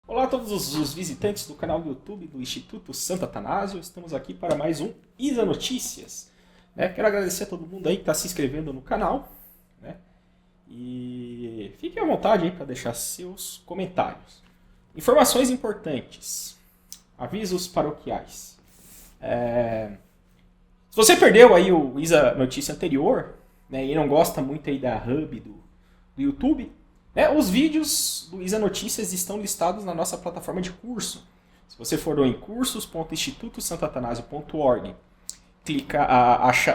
Olá a todos os visitantes do canal do YouTube do Instituto Santo Atanásio. Estamos aqui para mais um Isa Notícias. Quero agradecer a todo mundo aí que está se inscrevendo no canal. E fiquem à vontade aí para deixar seus comentários. Informações importantes. Avisos paroquiais. Se você perdeu aí o Isa Notícia anterior, e não gosta muito aí da hub do YouTube, os vídeos do Isa Notícias estão listados na nossa plataforma de curso. Se você for em cursos.institutosantoatanasio.org,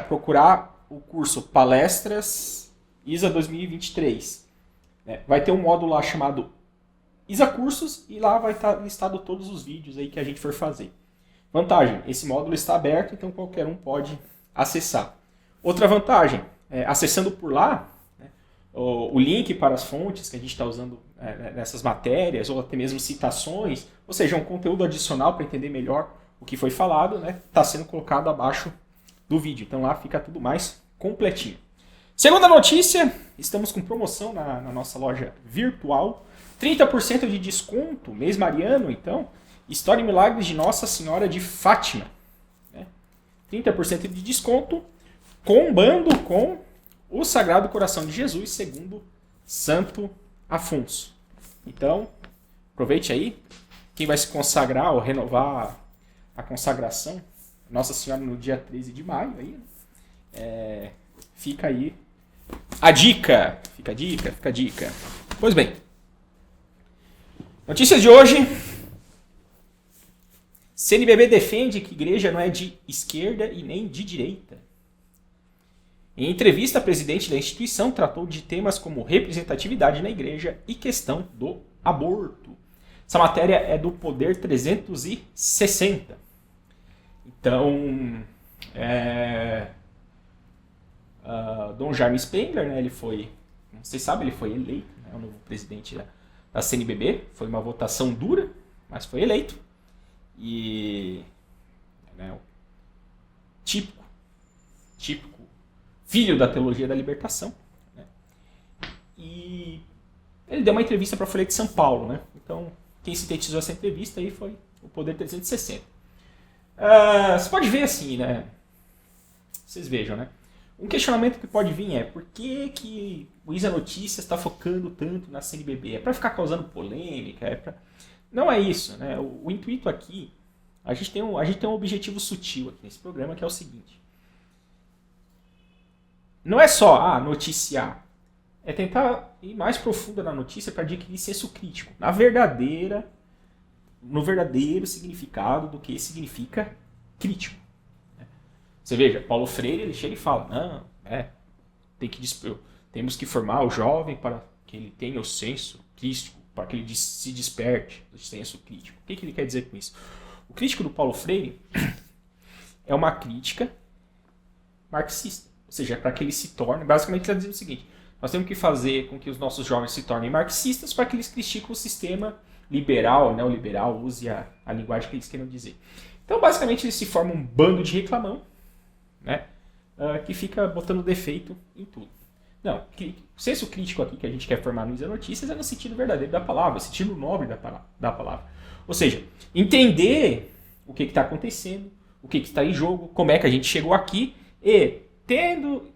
procurar o curso Palestras Isa 2023, vai ter um módulo lá chamado Isa Cursos e lá vai estar listado todos os vídeos aí que a gente for fazer. Vantagem, esse módulo está aberto, então qualquer um pode acessar. Outra vantagem, acessando por lá, o link para as fontes que a gente está usando nessas matérias, ou até mesmo citações, ou seja, um conteúdo adicional para entender melhor o que foi falado, está sendo colocado abaixo do vídeo. Então lá fica tudo mais completinho. Segunda notícia, estamos com promoção na nossa loja virtual. 30% de desconto, mês mariano, então, História e Milagres de Nossa Senhora de Fátima. 30% de desconto, combando com o Sagrado Coração de Jesus, segundo Santo Afonso. Então, aproveite aí. Quem vai se consagrar ou renovar a consagração, Nossa Senhora no dia 13 de maio, aí, fica aí a dica. Fica a dica. Pois bem, notícias de hoje. CNBB defende que igreja não é de esquerda e nem de direita. Em entrevista, a presidente da instituição tratou de temas como representatividade na igreja e questão do aborto. Essa matéria é do Poder 360. Então, Dom Jaime Spengler, ele foi, vocês sabem, ele foi eleito, o novo presidente da CNBB. Foi uma votação dura, mas foi eleito. E típico filho da teologia da libertação. E ele deu uma entrevista para a Folha de São Paulo. Então, quem sintetizou essa entrevista aí foi o Poder 360. Você pode ver assim, vocês vejam, um questionamento que pode vir é: por que o Isa Notícias está focando tanto na CNBB? É para ficar causando polêmica? Não é isso, O intuito aqui, a gente tem um objetivo sutil aqui nesse programa, que é o seguinte: não é só noticiar, é tentar ir mais profundo na notícia para adquirir senso crítico, no verdadeiro significado do que significa crítico. Você veja, Paulo Freire, ele chega e fala: temos que formar o jovem para que ele tenha o senso crítico, para que ele se desperte do senso crítico. O que ele quer dizer com isso? O crítico do Paulo Freire é uma crítica marxista. Ou seja, para que ele se torne... Basicamente, ele está dizendo o seguinte: nós temos que fazer com que os nossos jovens se tornem marxistas para que eles critiquem o sistema liberal, neoliberal, use a linguagem que eles queiram dizer. Então, basicamente, eles se formam um bando de reclamão, que fica botando defeito em tudo. Não, o senso crítico aqui que a gente quer formar no Isa Notícias é no sentido verdadeiro da palavra, no sentido nobre da palavra. Ou seja, entender o que está acontecendo, o que está em jogo, como é que a gente chegou aqui e, tendo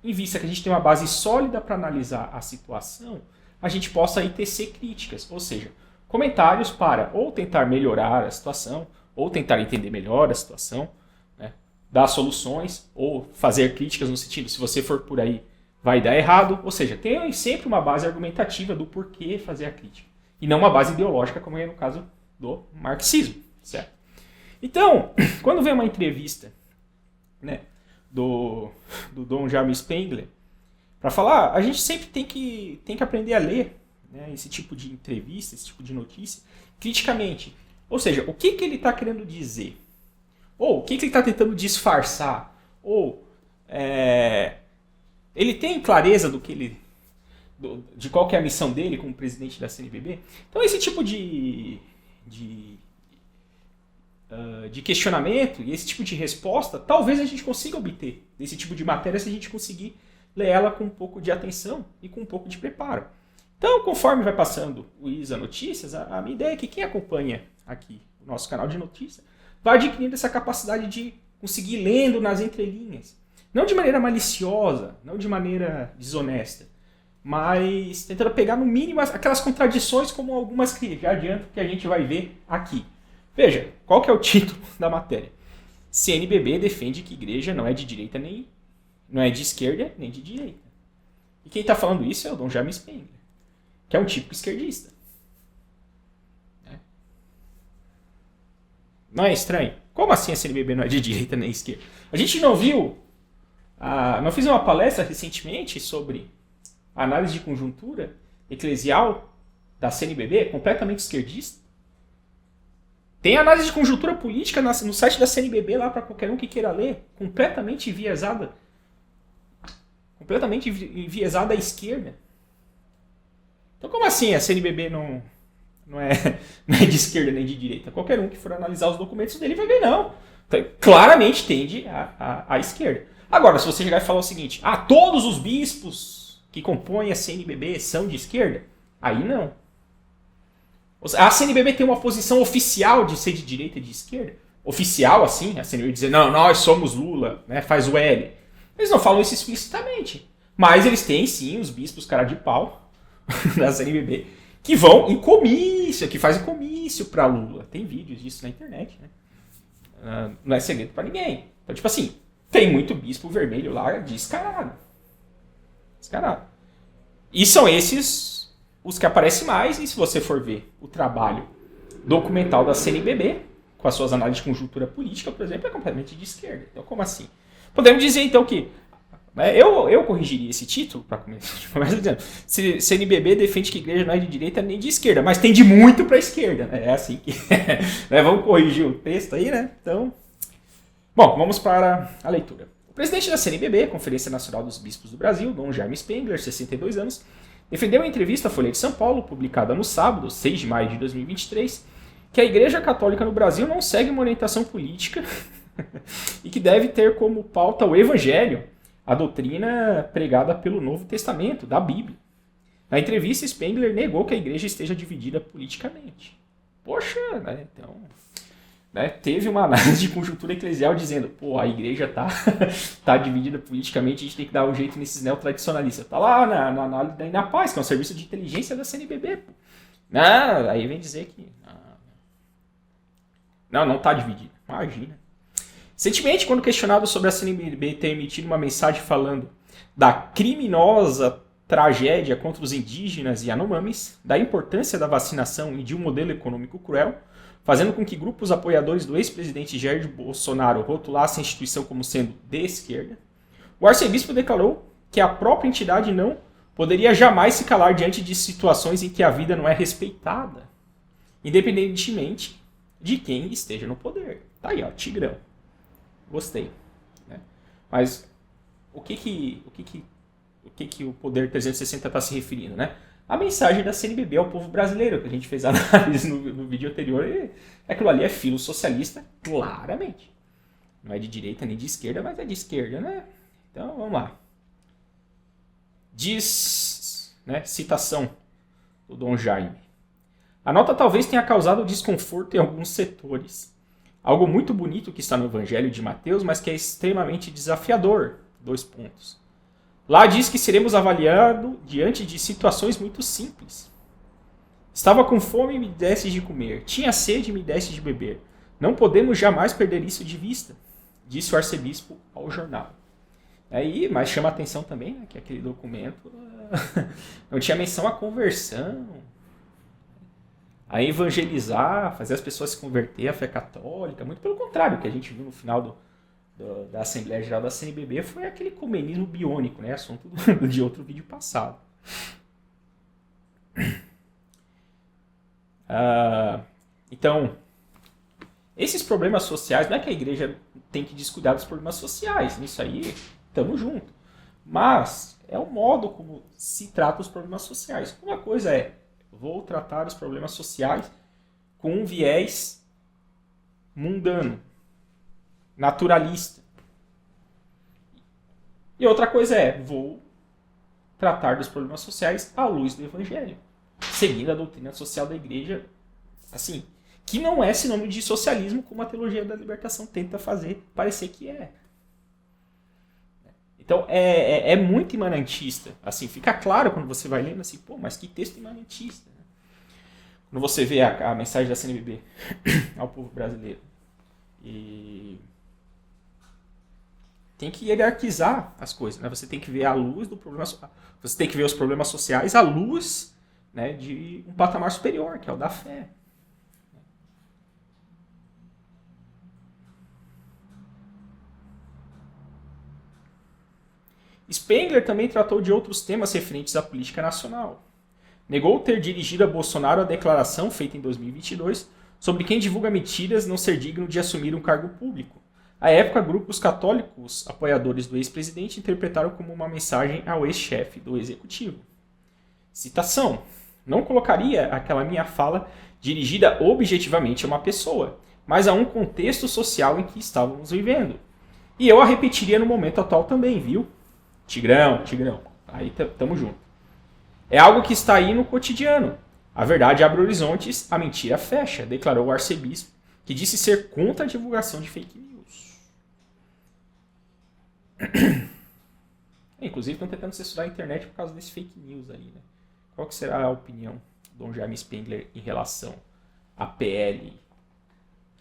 em vista que a gente tem uma base sólida para analisar a situação, a gente possa aí tecer críticas, ou seja, comentários para ou tentar melhorar a situação, ou tentar entender melhor a situação, dar soluções, ou fazer críticas no sentido, se você for por aí, vai dar errado. Ou seja, tem sempre uma base argumentativa do porquê fazer a crítica. E não uma base ideológica, como é no caso do marxismo. Certo? Então, quando vem uma entrevista do Dom Jaime Spengler, para falar, a gente sempre tem que aprender a ler esse tipo de entrevista, esse tipo de notícia, criticamente. Ou seja, o que ele está querendo dizer? Ou o que ele está tentando disfarçar? Ou ele tem clareza de qual que é a missão dele como presidente da CNBB? Então esse tipo de questionamento e esse tipo de resposta, talvez a gente consiga obter desse tipo de matéria se a gente conseguir ler ela com um pouco de atenção e com um pouco de preparo. Então, conforme vai passando o ISA Notícias, a minha ideia é que quem acompanha aqui o nosso canal de notícias vai adquirindo essa capacidade de conseguir lendo nas entrelinhas. Não de maneira maliciosa, não de maneira desonesta, mas tentando pegar no mínimo aquelas contradições como algumas que já adianto que a gente vai ver aqui. Veja, qual que é o título da matéria? CNBB defende que igreja não é de direita nem não é de esquerda nem de direita. E quem está falando isso é o Dom Jaime Spengler, que é um típico esquerdista. Não é estranho? Como assim a CNBB não é de direita nem esquerda? A gente não viu, não fiz uma palestra recentemente sobre a análise de conjuntura eclesial da CNBB, completamente esquerdista? Tem análise de conjuntura política no site da CNBB lá para qualquer um que queira ler, completamente enviesada à esquerda. Então como assim a CNBB não é de esquerda nem de direita? Qualquer um que for analisar os documentos dele vai ver não. Então, claramente tende à esquerda. Agora, se você chegar e falar o seguinte, todos os bispos que compõem a CNBB são de esquerda, aí não. A CNBB tem uma posição oficial de ser de direita e de esquerda? Oficial, assim, a CNBB dizer, não, nós somos Lula, né, faz o L. Eles não falam isso explicitamente. Mas eles têm, sim, os bispos cara de pau da CNBB, que vão em comício, que fazem comício pra Lula. Tem vídeos disso na internet, né? Não é segredo pra ninguém. Então, tipo assim, tem muito bispo vermelho lá descarado. Descarado. E são esses os que aparecem mais, e se você for ver o trabalho documental da CNBB, com as suas análises de conjuntura política, por exemplo, é completamente de esquerda. Então, como assim? Podemos dizer, então, que eu corrigiria esse título, para começar dizendo, CNBB defende que a igreja não é de direita nem de esquerda, mas tende muito para a esquerda. Né? É assim que... né? Vamos corrigir o texto aí, né? Então, bom, vamos para a leitura. O presidente da CNBB, Conferência Nacional dos Bispos do Brasil, Dom Jaime Spengler, 62 anos, defendeu em entrevista à Folha de São Paulo, publicada no sábado, 6 de maio de 2023, que a Igreja Católica no Brasil não segue uma orientação política e que deve ter como pauta o Evangelho, a doutrina pregada pelo Novo Testamento, da Bíblia. Na entrevista, Spengler negou que a Igreja esteja dividida politicamente. Poxa, né? Então... né, teve uma análise de conjuntura eclesial dizendo, a igreja tá dividida politicamente, a gente tem que dar um jeito nesses neotradicionalistas. Tá lá na análise da Inapaz, que é um serviço de inteligência da CNBB. Aí vem dizer que não tá dividida. Imagina. Recentemente, quando questionado sobre a CNBB ter emitido uma mensagem falando da criminosa tragédia contra os indígenas e Yanomamis, da importância da vacinação e de um modelo econômico cruel, fazendo com que grupos apoiadores do ex-presidente Jair Bolsonaro rotulassem a instituição como sendo de esquerda, o arcebispo declarou que a própria entidade não poderia jamais se calar diante de situações em que a vida não é respeitada, independentemente de quem esteja no poder. Tá aí, ó, Tigrão. Gostei. Né? Mas o que o Poder 360 está se referindo, né? A mensagem da CNBB ao povo brasileiro, que a gente fez a análise no vídeo anterior, e aquilo ali é filosocialista, claramente. Não é de direita nem de esquerda, mas é de esquerda, né? Então, vamos lá. Diz, né, citação do Dom Jaime. A nota talvez tenha causado desconforto em alguns setores. Algo muito bonito que está no Evangelho de Mateus, mas que é extremamente desafiador. 2 pontos. Lá diz que seremos avaliados diante de situações muito simples. Estava com fome e me deste de comer. Tinha sede e me deste de beber. Não podemos jamais perder isso de vista, disse o arcebispo ao jornal. Mas chama a atenção também, né, que aquele documento não tinha menção à conversão, a evangelizar, fazer as pessoas se converter à fé católica. Muito pelo contrário, o que a gente viu no final da Assembleia Geral da CNBB foi aquele ecumenismo biônico, né? Assunto de outro vídeo passado. Então, esses problemas sociais, não é que a igreja tem que descuidar dos problemas sociais, nisso aí estamos juntos. Mas é o modo como se trata os problemas sociais. Uma coisa é, vou tratar os problemas sociais com um viés mundano, naturalista. E outra coisa é, vou tratar dos problemas sociais à luz do Evangelho, seguindo a doutrina social da igreja, assim, que não é sinônimo de socialismo, como a teologia da libertação tenta fazer parecer que é. Então, é muito imanentista. Assim, fica claro quando você vai lendo assim, pô, mas que texto imanentista. Né? Quando você vê a mensagem da CNBB ao povo brasileiro. E tem que hierarquizar as coisas. Né? Você tem que ver a luz do problema. Você tem que ver os problemas sociais à luz, né, de um patamar superior, que é o da fé. Spengler também tratou de outros temas referentes à política nacional. Negou ter dirigido a Bolsonaro a declaração feita em 2022 sobre quem divulga mentiras não ser digno de assumir um cargo público. À época, grupos católicos apoiadores do ex-presidente interpretaram como uma mensagem ao ex-chefe do executivo. Citação: não colocaria aquela minha fala dirigida objetivamente a uma pessoa, mas a um contexto social em que estávamos vivendo. E eu a repetiria no momento atual também, viu? Tigrão. Aí tamo junto. É algo que está aí no cotidiano. A verdade abre horizontes, a mentira fecha, declarou o arcebispo, que disse ser contra a divulgação de fake news. Inclusive estão tentando censurar a internet por causa desse fake news aí, né? Qual que será a opinião do Dom Jaime Spengler em relação à PL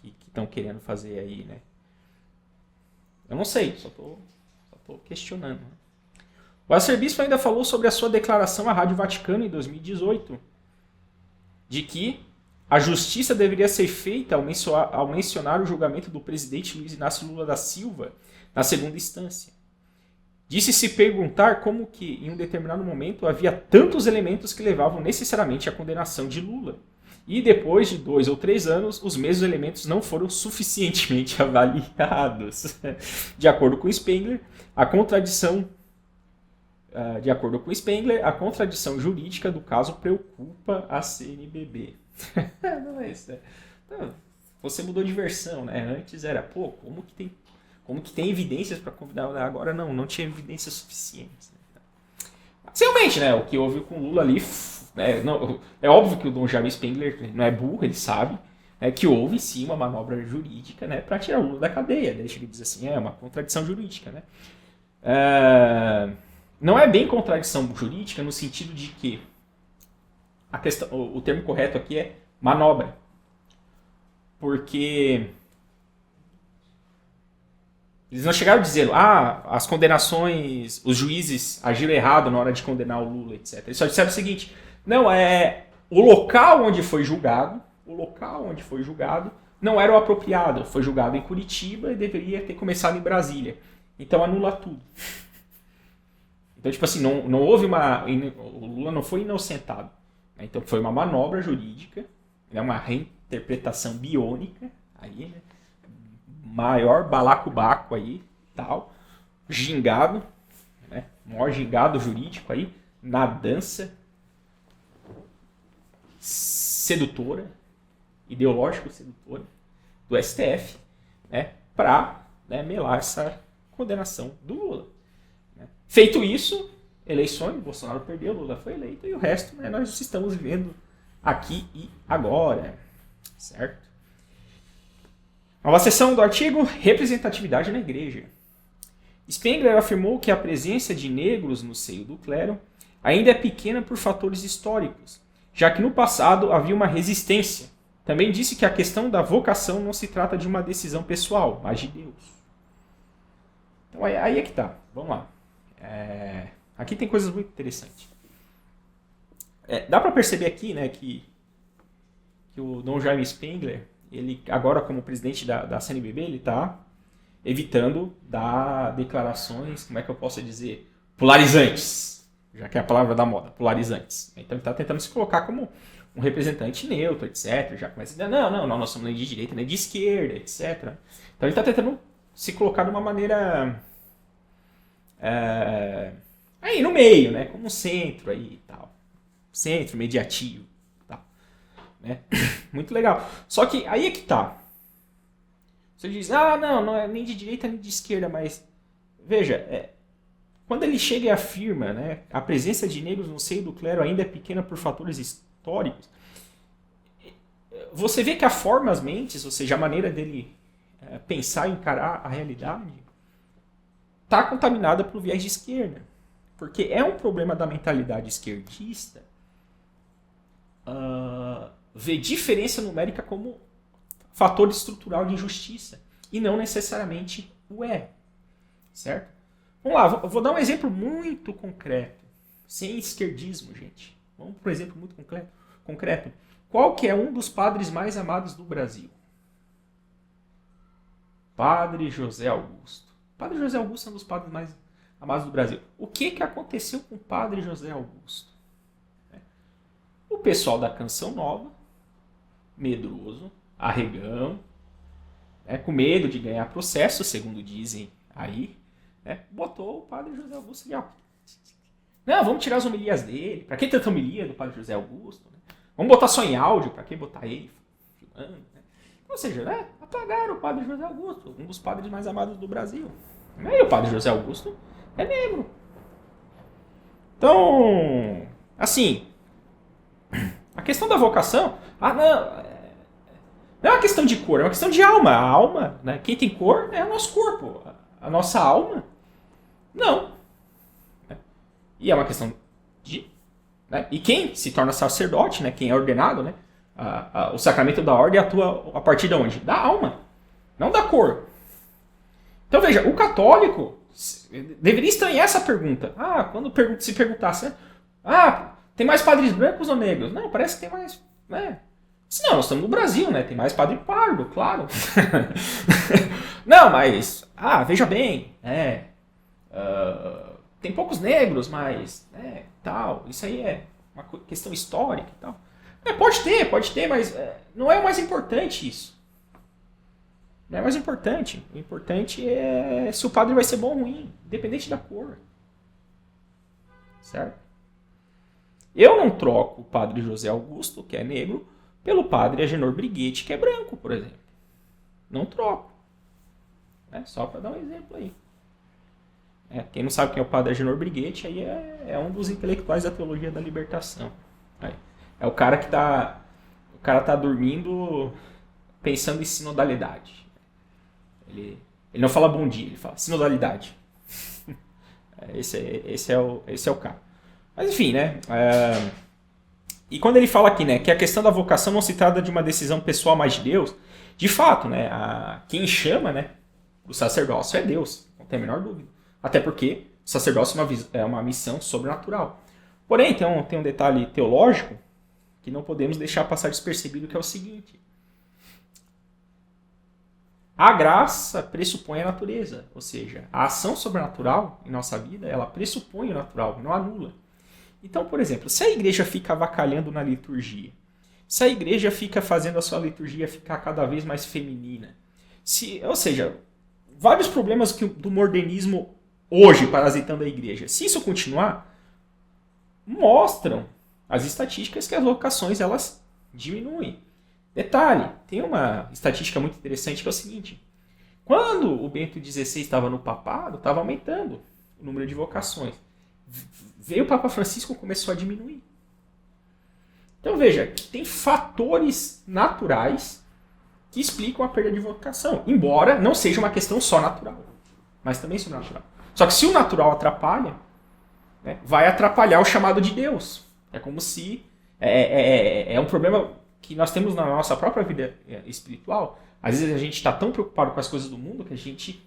que estão querendo fazer aí, né? Eu não sei, só tô questionando. O arcebispo ainda falou sobre a sua declaração à Rádio Vaticano em 2018, de que a justiça deveria ser feita ao mencionar o julgamento do presidente Luiz Inácio Lula da Silva na segunda instância. Disse se perguntar como que, em um determinado momento, havia tantos elementos que levavam necessariamente à condenação de Lula. E depois de 2 ou 3 anos, os mesmos elementos não foram suficientemente avaliados. De acordo com Spengler, a contradição jurídica do caso preocupa a CNBB. Não é isso, né? Então, você mudou de versão, né? Antes era, pô, como que tem evidências para convidar, agora não tinha evidências suficientes. Né? Realmente, né? O que houve com o Lula ali, é óbvio que o Dom Jaime Spengler não é burro, ele sabe, que houve sim uma manobra jurídica, né, para tirar o Lula da cadeia. Deixa ele dizer assim, é uma contradição jurídica, né? Não é bem contradição jurídica no sentido de que o termo correto aqui é manobra. Porque eles não chegaram dizendo, as condenações, os juízes agiram errado na hora de condenar o Lula, etc. Eles só disseram o seguinte, não, o local onde foi julgado não era o apropriado, foi julgado em Curitiba e deveria ter começado em Brasília. Então anula tudo. Então, tipo assim, não houve o Lula não foi inocentado. Né? Então foi uma manobra jurídica, né? Uma reinterpretação biônica, aí, né? Maior balacobaco aí, tal, gingado, né? Maior gingado jurídico aí, na dança sedutora, ideológico sedutora do STF, né? Para, né, melar essa condenação do Lula. Feito isso, eleições, Bolsonaro perdeu, Lula foi eleito, e o resto, né, nós estamos vivendo aqui e agora, certo? Nova seção do artigo, representatividade na igreja. Spengler afirmou que a presença de negros no seio do clero ainda é pequena por fatores históricos, já que no passado havia uma resistência. Também disse que a questão da vocação não se trata de uma decisão pessoal, mas de Deus. Então aí é que tá, vamos lá. Aqui tem coisas muito interessantes. Dá para perceber aqui, né, que o Dom Jaime Spengler, ele agora como presidente da CNBB, ele está evitando dar declarações, como é que eu posso dizer, polarizantes, já que é a palavra da moda, polarizantes. Então ele está tentando se colocar como um representante neutro, etc. Já começa a dizer, não, nós somos nem de direita, nem de esquerda, etc. Então ele está tentando se colocar de uma maneira aí no meio, né, como um centro aí, tal, centro mediativo, tal, né? Muito legal. Só que aí é que tá. Você diz, não é nem de direita nem de esquerda, mas veja, quando ele chega e afirma, né, a presença de negros no seio do clero ainda é pequena por fatores históricos, você vê que a forma as mentes, ou seja, a maneira dele pensar e encarar a realidade, está contaminada pelo viés de esquerda. Porque é um problema da mentalidade esquerdista ver diferença numérica como fator estrutural de injustiça. E não necessariamente o é. Certo? Vamos lá, vou dar um exemplo muito concreto. Sem esquerdismo, gente. Vamos para um exemplo muito concreto. Qual que é um dos padres mais amados do Brasil? Padre José Augusto. Padre José Augusto é um dos padres mais amados do Brasil. O que aconteceu com o Padre José Augusto? O pessoal da Canção Nova, medroso, arregão, com medo de ganhar processo, segundo dizem aí, botou o Padre José Augusto ali, ó. Não, vamos tirar as homilias dele. Para que tanta homilia do Padre José Augusto? Né? Vamos botar só em áudio, para que botar ele filmando? Né? Ou seja, apagaram o Padre José Augusto, um dos padres mais amados do Brasil. E o Padre José Augusto é negro. Então, assim, a questão da vocação, não é uma questão de cor, é uma questão de alma. A alma, né, quem tem cor é o nosso corpo. A nossa alma, não. E é uma questão de... Né, e quem se torna sacerdote, né, quem é ordenado, né, o sacramento da ordem atua a partir de onde? Da alma, não da cor. Então veja, o católico deveria estranhar essa pergunta. Quando se perguntasse, né, tem mais padres brancos ou negros? Não, parece que tem mais... Né? Não, nós estamos no Brasil, né? Tem mais padre pardo, claro. Não, mas... veja bem, tem poucos negros, mas... tal, isso aí é uma questão histórica e tal. Pode ter, mas não é o mais importante isso. Não é mais importante. O importante é se o padre vai ser bom ou ruim, independente da cor. Certo? Eu não troco o Padre José Augusto, que é negro, pelo Padre Agenor Briguete, que é branco, por exemplo. Não troco. Só para dar um exemplo aí. Quem não sabe quem é o Padre Agenor Briguete, aí é um dos intelectuais da teologia da libertação. É o cara que tá... O cara tá dormindo pensando em sinodalidade. Ele não fala bom dia, ele fala sinodalidade. Esse é o cara. Mas enfim, né? E quando ele fala aqui, né, que a questão da vocação não se trata de uma decisão pessoal, mas de Deus, de fato, né, quem chama, né, o sacerdócio é Deus, não tem a menor dúvida. Até porque o sacerdócio é uma missão sobrenatural. Porém, tem um detalhe teológico que não podemos deixar passar despercebido, que é o seguinte. A graça pressupõe a natureza, ou seja, a ação sobrenatural em nossa vida, ela pressupõe o natural, não anula. Então, por exemplo, se a igreja fica avacalhando na liturgia, se a igreja fica fazendo a sua liturgia ficar cada vez mais feminina, ou seja, vários problemas do modernismo hoje parasitando a igreja, se isso continuar, mostram as estatísticas que as vocações elas diminuem. Detalhe, tem uma estatística muito interessante que é o seguinte, quando o Bento XVI estava no papado, estava aumentando o número de vocações. Veio o Papa Francisco e começou a diminuir. Então veja, tem fatores naturais que explicam a perda de vocação, embora não seja uma questão só natural, mas também sobrenatural. Só que se o natural atrapalha, né, vai atrapalhar o chamado de Deus. É como se... É um problema que nós temos na nossa própria vida espiritual. Às vezes a gente está tão preocupado com as coisas do mundo que a gente...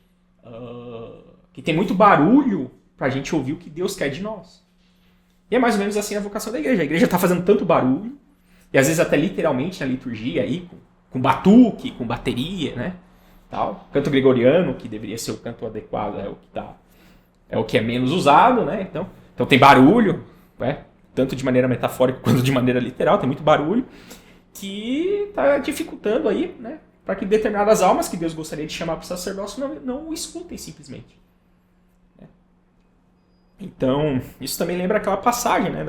que tem muito barulho para a gente ouvir o que Deus quer de nós. E é mais ou menos assim a vocação da igreja. A igreja está fazendo tanto barulho, e às vezes até literalmente na liturgia, aí, com batuque, com bateria, né? Tal. Canto gregoriano, que deveria ser o canto adequado, é o que é menos usado, né? Então tem barulho, né? Tanto de maneira metafórica quanto de maneira literal, tem muito barulho, que está dificultando aí, né? Para que determinadas almas que Deus gostaria de chamar para o sacerdócio não o escutem simplesmente. Então, isso também lembra aquela passagem, né,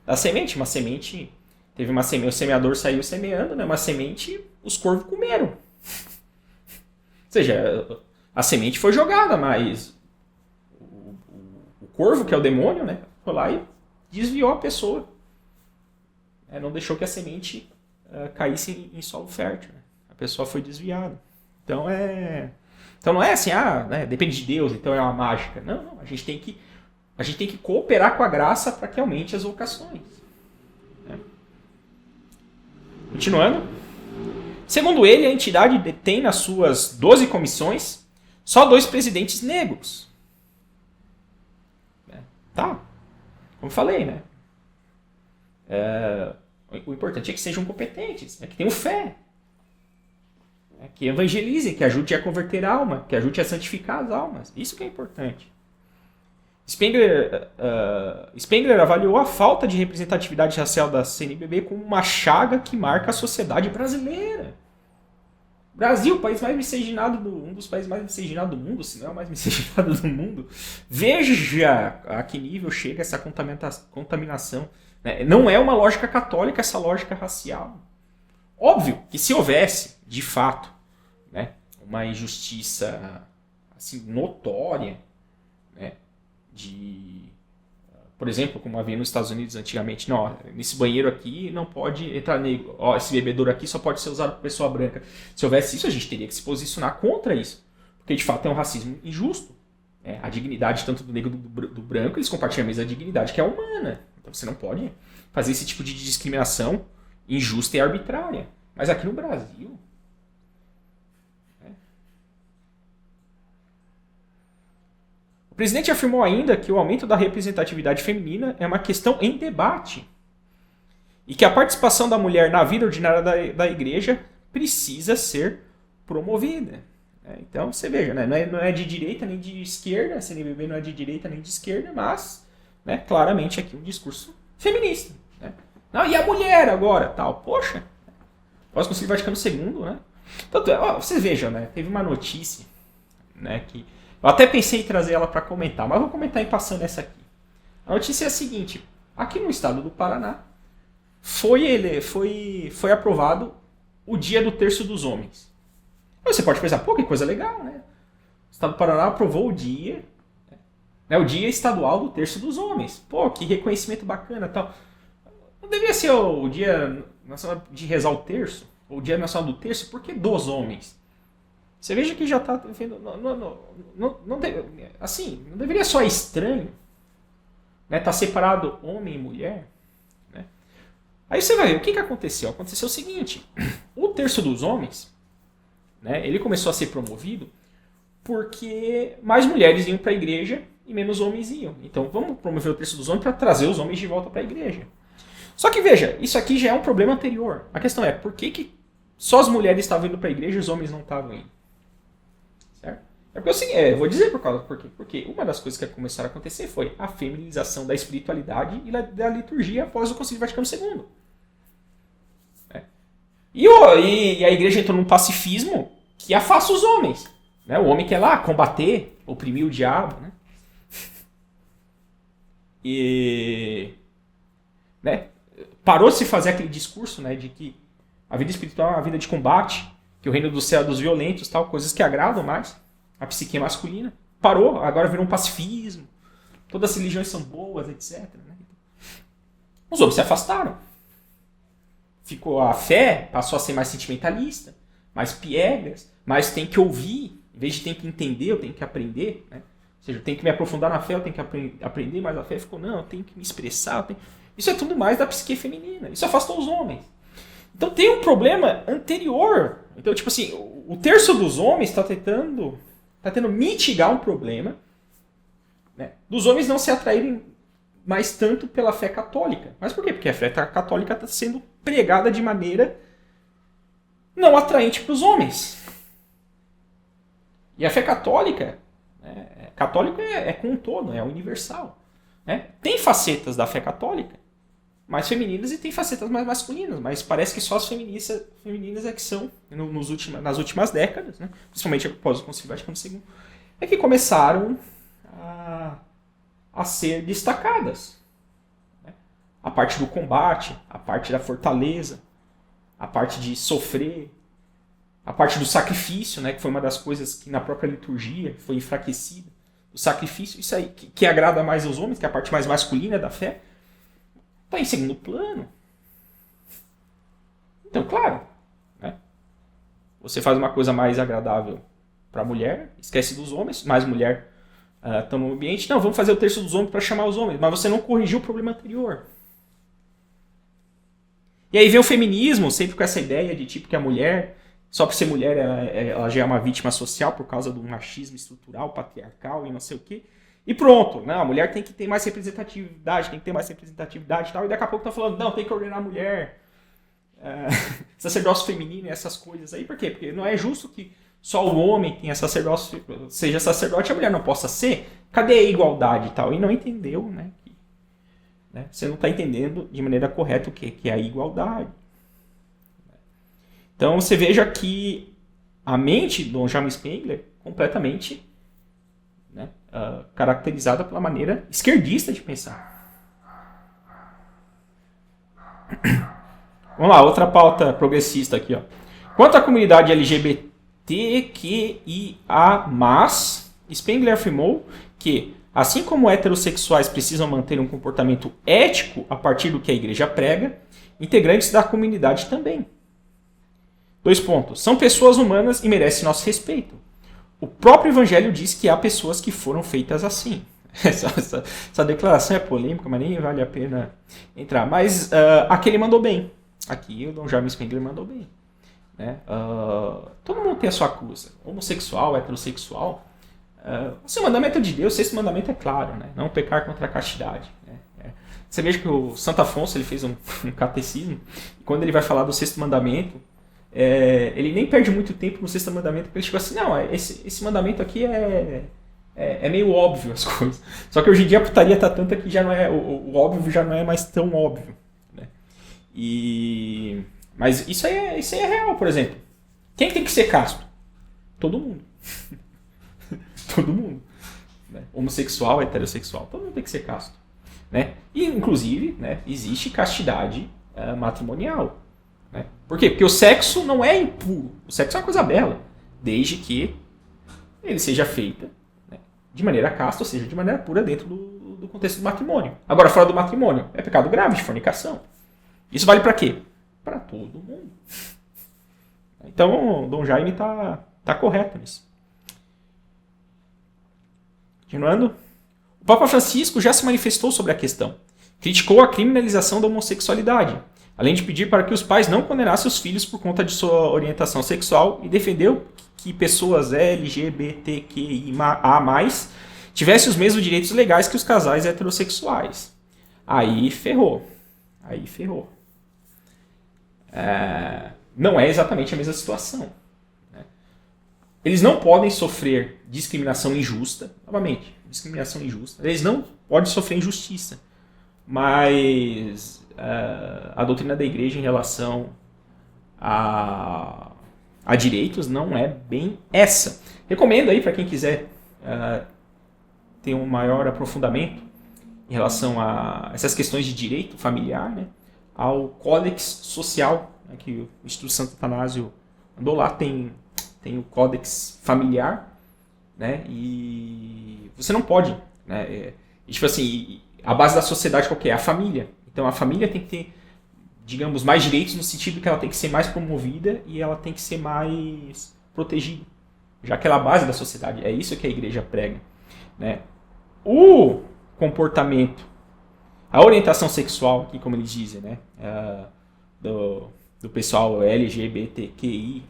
da semente. Uma semente, teve uma semente, o semeador saiu semeando, né, uma semente, os corvos comeram. Ou seja, a semente foi jogada, mas corvo, que é o demônio, né? Foi lá e desviou a pessoa. Não deixou que a semente caísse em solo fértil. Né? A pessoa foi desviada. Então não é assim, né, depende de Deus, então é uma mágica. Não, a gente tem que cooperar com a graça para que aumente as vocações. Né? Continuando. Segundo ele, a entidade detém nas suas 12 comissões só 2 presidentes negros. Tá, como falei, né? O importante é que sejam competentes, que tenham fé, que evangelizem, que ajude a converter a alma, que ajude a santificar as almas. Isso que é importante. Spengler avaliou a falta de representatividade racial da CNBB como uma chaga que marca a sociedade brasileira. Brasil, país mais miscigenado um dos países mais miscigenados do mundo, se não é o mais miscigenado do mundo. Veja a que nível chega essa contaminação. Né? Não é uma lógica católica essa lógica racial. Óbvio que se houvesse, de fato, né, uma injustiça assim, notória, né, por exemplo, como havia nos Estados Unidos antigamente, não, nesse banheiro aqui não pode entrar negro, esse bebedouro aqui só pode ser usado por pessoa branca. Se houvesse isso, a gente teria que se posicionar contra isso, porque de fato é um racismo injusto. A dignidade tanto do negro do branco, eles compartilham a mesma dignidade que é humana. Então você não pode fazer esse tipo de discriminação injusta e arbitrária. Mas aqui no Brasil... O presidente afirmou ainda que o aumento da representatividade feminina é uma questão em debate e que a participação da mulher na vida ordinária da igreja precisa ser promovida. Então, você veja, né? Não é de direita nem de esquerda, a CNBB não é de direita nem de esquerda, mas, né, claramente aqui um discurso feminista. Né? Não, e a mulher agora? Tal. Poxa, pós-concílio Vaticano II, né? Tanto, vocês vejam, né? Teve uma notícia, né, que eu até pensei em trazer ela para comentar, mas vou comentar em passando essa aqui. A notícia é a seguinte: aqui no estado do Paraná foi aprovado o Dia do Terço dos Homens. Você pode pensar, pô, que coisa legal, né? O estado do Paraná aprovou o dia, né, o Dia Estadual do Terço dos Homens. Pô, que reconhecimento bacana, tal. Não deveria ser o Dia Nacional de rezar o terço, ou o Dia Nacional do Terço? Por que dos homens? Você veja que já está vendo. Assim, não deveria só estranho, né? Tá separado homem e mulher. Né? Aí você vai ver o que aconteceu. Aconteceu o seguinte: o terço dos homens, né, ele começou a ser promovido porque mais mulheres iam para a igreja e menos homens iam. Então vamos promover o terço dos homens para trazer os homens de volta para a igreja. Só que veja, isso aqui já é um problema anterior. A questão é, por que só as mulheres estavam indo para a igreja e os homens não estavam indo? É porque eu vou dizer por quê. Porque uma das coisas que começaram a acontecer foi a feminização da espiritualidade e da liturgia após o Concílio Vaticano II. E a igreja entrou num pacifismo que afasta os homens. Né? O homem quer lá combater, oprimir o diabo. Né? E né? Parou de se fazer aquele discurso, né, de que a vida espiritual é uma vida de combate, que o reino do céu é dos violentos, tal, coisas que agradam mais a psique masculina. Parou, agora virou um pacifismo. Todas as religiões são boas, etc. Né? Os homens se afastaram. Ficou a fé, passou a ser mais sentimentalista, mais piegas, mais tem que ouvir, em vez de tem que entender, eu tenho que aprender. Né? Ou seja, eu tenho que me aprofundar na fé, eu tenho que aprender, mas a fé ficou, não, eu tenho que me expressar. Isso é tudo mais da psique feminina. Isso afastou os homens. Então tem um problema anterior. Então, tipo assim, o terço dos homens está tentando mitigar um problema, né, dos homens não se atraírem mais tanto pela fé católica. Mas por quê? Porque a fé católica está sendo pregada de maneira não atraente para os homens. E a fé católica, né, católico é com um todo, é universal. Né? Tem facetas da fé católica mais femininas e tem facetas mais masculinas, mas parece que só as femininas é que são, nas últimas décadas, né? Principalmente após o Concílio Vaticano II, é que começaram a ser destacadas. Né? A parte do combate, a parte da fortaleza, a parte de sofrer, a parte do sacrifício, né? Que foi uma das coisas que na própria liturgia foi enfraquecida. o sacrifício, isso aí que agrada mais aos homens, que é a parte mais masculina da fé, está em segundo plano. Então, claro, né? Você faz uma coisa mais agradável para a mulher, esquece dos homens, mais mulher está no ambiente. Não, vamos fazer o terço dos homens para chamar os homens, mas você não corrigiu o problema anterior. E aí vem o feminismo, sempre com essa ideia de tipo que a mulher, só por ser mulher, ela já é uma vítima social por causa do machismo estrutural, patriarcal e não sei o quê. E pronto, né? A mulher tem que ter mais representatividade, tem que ter mais representatividade e tal. E daqui a pouco tá falando, não, tem que ordenar a mulher, sacerdócio feminino e essas coisas aí. Por quê? Porque não é justo que só o homem tenha sacerdócio, seja sacerdote e a mulher não possa ser. Cadê a igualdade e tal? E não entendeu, né? Você não está entendendo de maneira correta o quê? Que é a igualdade. Então você veja que a mente do John Spengler completamente, né, caracterizada pela maneira esquerdista de pensar. Vamos lá, outra pauta progressista aqui. Ó. Quanto à comunidade LGBTQIA+, Spengler afirmou que, assim como heterossexuais precisam manter um comportamento ético a partir do que a igreja prega, integrantes da comunidade também. 2 pontos. São pessoas humanas e merecem nosso respeito. O próprio evangelho diz que há pessoas que foram feitas assim. Essa declaração é polêmica, mas nem vale a pena entrar. Mas aqui ele mandou bem. Aqui o Dom Jaime Spengler mandou bem. Né? Todo mundo tem a sua acusa. Homossexual, heterossexual. O seu mandamento é de Deus, o sexto mandamento é claro, né? Não pecar contra a castidade. Né? Você veja que o Santo Afonso ele fez um catecismo, e quando ele vai falar do sexto mandamento, ele nem perde muito tempo no sexto mandamento, porque ele chegou assim, não, esse mandamento aqui é meio óbvio as coisas. Só que hoje em dia a putaria tá tanta que já não é, o óbvio já não é mais tão óbvio. Né? Mas isso aí é real, por exemplo. Quem tem que ser casto? Todo mundo. Todo mundo. Né? Homossexual, heterossexual. Todo mundo tem que ser casto. Né? E, inclusive, né, existe castidade matrimonial. Né? Por quê? Porque o sexo não é impuro. O sexo é uma coisa bela. Desde que ele seja feito, né, de maneira casta, ou seja, de maneira pura dentro do contexto do matrimônio. Agora, fora do matrimônio, é pecado grave de fornicação. Isso vale para quê? Para todo mundo. Então, Dom Jaime tá correto nisso. Continuando. O Papa Francisco já se manifestou sobre a questão. Criticou a criminalização da homossexualidade, além de pedir para que os pais não condenassem os filhos por conta de sua orientação sexual e defendeu que pessoas LGBTQIA+, tivessem os mesmos direitos legais que os casais heterossexuais. Aí ferrou. Não é exatamente a mesma situação. Eles não podem sofrer discriminação injusta. Novamente, discriminação injusta. Eles não podem sofrer injustiça. Mas a doutrina da igreja em relação a direitos não é bem essa. Recomendo aí para quem quiser ter um maior aprofundamento em relação a essas questões de direito familiar, né, ao Códex Social, né, que o Instituto Santo Atanásio andou lá, tem o Códex Familiar, né, e você não pode, né, tipo assim, a base da sociedade qual que é? A família. Então a família tem que ter, digamos, mais direitos no sentido que ela tem que ser mais promovida e ela tem que ser mais protegida, já que ela é a base da sociedade. É isso que a igreja prega, né? O comportamento, a orientação sexual, aqui como eles dizem, né, do pessoal LGBTQIA+,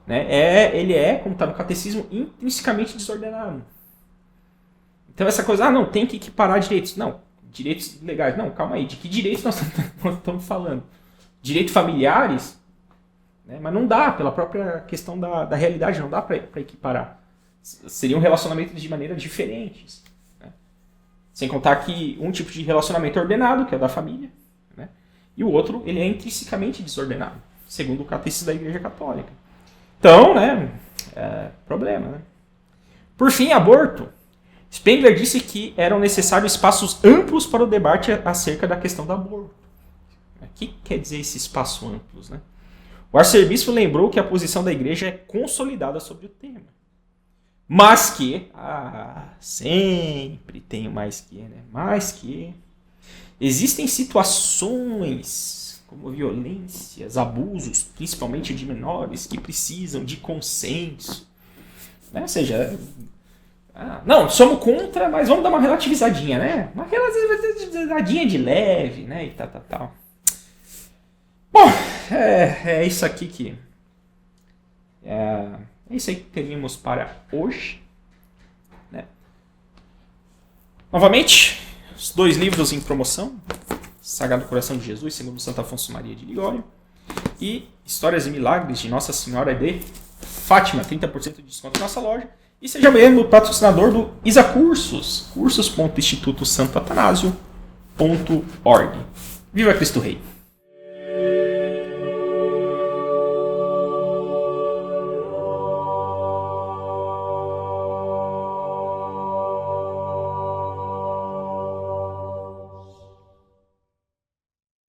né, ele é, como está no catecismo, intrinsecamente desordenado. Então essa coisa, não, tem que equiparar direitos. Não, direitos legais. Não, calma aí, de que direitos nós estamos falando? Direitos familiares? Né, mas não dá, pela própria questão da realidade, não dá para equiparar. Seriam relacionamentos de maneiras diferentes. Né? Sem contar que um tipo de relacionamento é ordenado, que é o da família, né? E o outro ele é intrinsecamente desordenado, segundo o catecismo da Igreja Católica. Então, né, problema. Né? Por fim, aborto. Spengler disse que eram necessários espaços amplos para o debate acerca da questão do aborto. O que quer dizer esse espaço amplos? Né? O arcebispo lembrou que a posição da igreja é consolidada sobre o tema. Mas que, sempre tem o mais que, né? Mas que existem situações como violências, abusos, principalmente de menores, que precisam de consenso. Né? Ou seja, não, somos contra, mas vamos dar uma relativizadinha, né? Uma relativizadinha de leve, né? E tal. Bom, é isso aqui que... É isso aí que teríamos para hoje. Né? Novamente, os 2 livros em promoção. Sagrado Coração de Jesus, segundo Santo Afonso Maria de Ligório. E Histórias e Milagres de Nossa Senhora de Fátima, 30% de desconto na nossa loja. E seja mesmo patrocinador do ISA Cursos, cursos.institutosantoatanasio.org. Viva Cristo Rei!